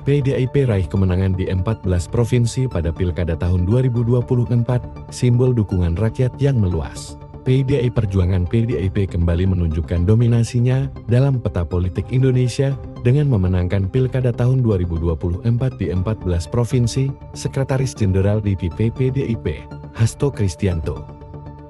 PDIP raih kemenangan di 14 provinsi pada Pilkada tahun 2024, simbol dukungan rakyat yang meluas. PDI Perjuangan PDIP kembali menunjukkan dominasinya dalam peta politik Indonesia dengan memenangkan Pilkada tahun 2024 di 14 provinsi. Sekretaris Jenderal DPP PDIP, Hasto Kristianto,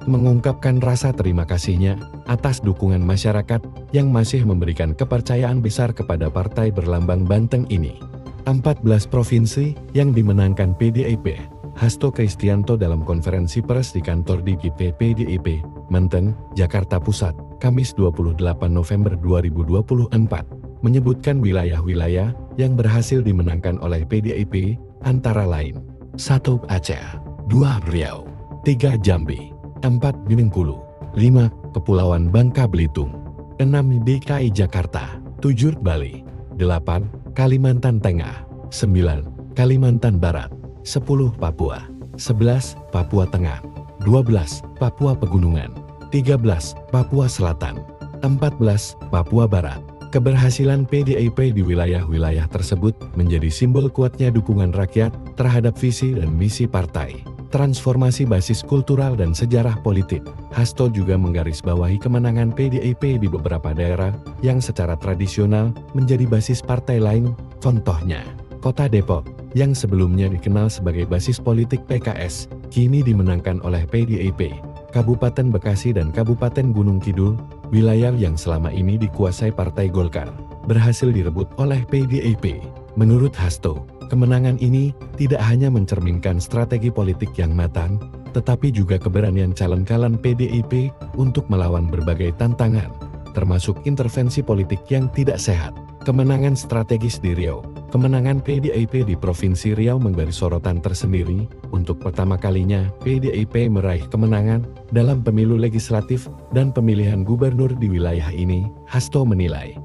mengungkapkan rasa terima kasihnya atas dukungan masyarakat yang masih memberikan kepercayaan besar kepada partai berlambang banteng ini. 14 provinsi yang dimenangkan PDIP, Hasto Kristianto dalam konferensi pers di kantor DPP PDIP, Menteng, Jakarta Pusat, Kamis 28 November 2024, menyebutkan wilayah-wilayah yang berhasil dimenangkan oleh PDIP, antara lain 1. Aceh, 2. Riau, 3. Jambi, 4. Bengkulu, 5. Kepulauan Bangka Belitung, 6. DKI Jakarta, 7. Bali, 8. Kalimantan Tengah, 9. Kalimantan Barat, 10. Papua, 11. Papua Tengah, 12. Papua Pegunungan, 13. Papua Selatan, 14. Papua Barat. Keberhasilan PDIP di wilayah-wilayah tersebut menjadi simbol kuatnya dukungan rakyat terhadap visi dan misi partai. Transformasi basis kultural dan sejarah politik. Hasto juga menggarisbawahi kemenangan PDIP di beberapa daerah yang secara tradisional menjadi basis partai lain. Contohnya, Kota Depok, yang sebelumnya dikenal sebagai basis politik PKS, kini dimenangkan oleh PDIP. Kabupaten Bekasi dan Kabupaten Gunung Kidul, wilayah yang selama ini dikuasai Partai Golkar, berhasil direbut oleh PDIP. Menurut Hasto, kemenangan ini tidak hanya mencerminkan strategi politik yang matang, tetapi juga keberanian calon-calon PDIP untuk melawan berbagai tantangan, termasuk intervensi politik yang tidak sehat. Kemenangan strategis di Riau. Kemenangan PDIP di Provinsi Riau menjadi sorotan tersendiri. Untuk pertama kalinya, PDIP meraih kemenangan dalam pemilu legislatif dan pemilihan gubernur di wilayah ini. Hasto menilai,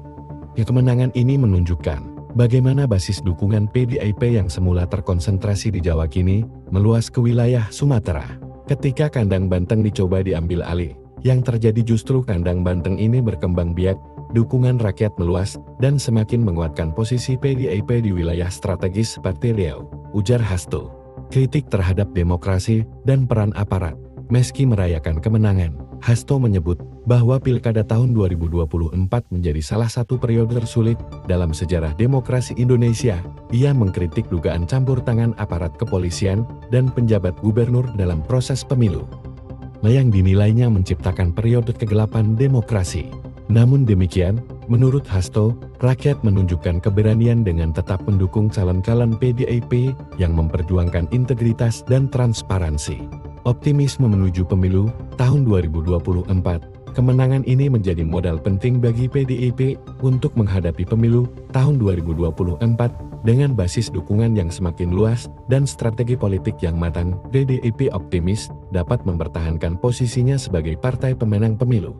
kemenangan ini menunjukkan bagaimana basis dukungan PDIP yang semula terkonsentrasi di Jawa kini meluas ke wilayah Sumatera. Ketika kandang Banteng dicoba diambil alih, yang terjadi justru kandang Banteng ini berkembang biak. Dukungan rakyat meluas dan semakin menguatkan posisi PDIP di wilayah strategis seperti Riau, ujar Hasto. Kritik terhadap demokrasi dan peran aparat. Meski merayakan kemenangan, Hasto menyebut bahwa Pilkada tahun 2024 menjadi salah satu periode tersulit dalam sejarah demokrasi Indonesia. Ia mengkritik dugaan campur tangan aparat kepolisian dan penjabat gubernur dalam proses pemilu, yang dinilainya menciptakan periode kegelapan demokrasi. Namun demikian, menurut Hasto, rakyat menunjukkan keberanian dengan tetap mendukung calon-calon PDIP yang memperjuangkan integritas dan transparansi. Optimisme menuju pemilu tahun 2024. Kemenangan ini menjadi modal penting bagi PDIP untuk menghadapi pemilu tahun 2024 dengan basis dukungan yang semakin luas dan strategi politik yang matang. PDIP optimis dapat mempertahankan posisinya sebagai partai pemenang pemilu.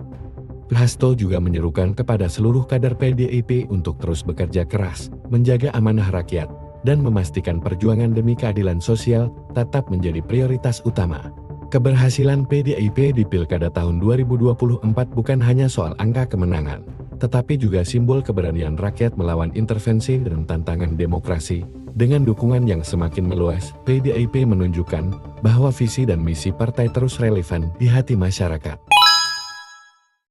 Hasto juga menyerukan kepada seluruh kader PDIP untuk terus bekerja keras, menjaga amanah rakyat, dan memastikan perjuangan demi keadilan sosial tetap menjadi prioritas utama. Keberhasilan PDIP di Pilkada tahun 2024 bukan hanya soal angka kemenangan, tetapi juga simbol keberanian rakyat melawan intervensi dan tantangan demokrasi. Dengan dukungan yang semakin meluas, PDIP menunjukkan bahwa visi dan misi partai terus relevan di hati masyarakat.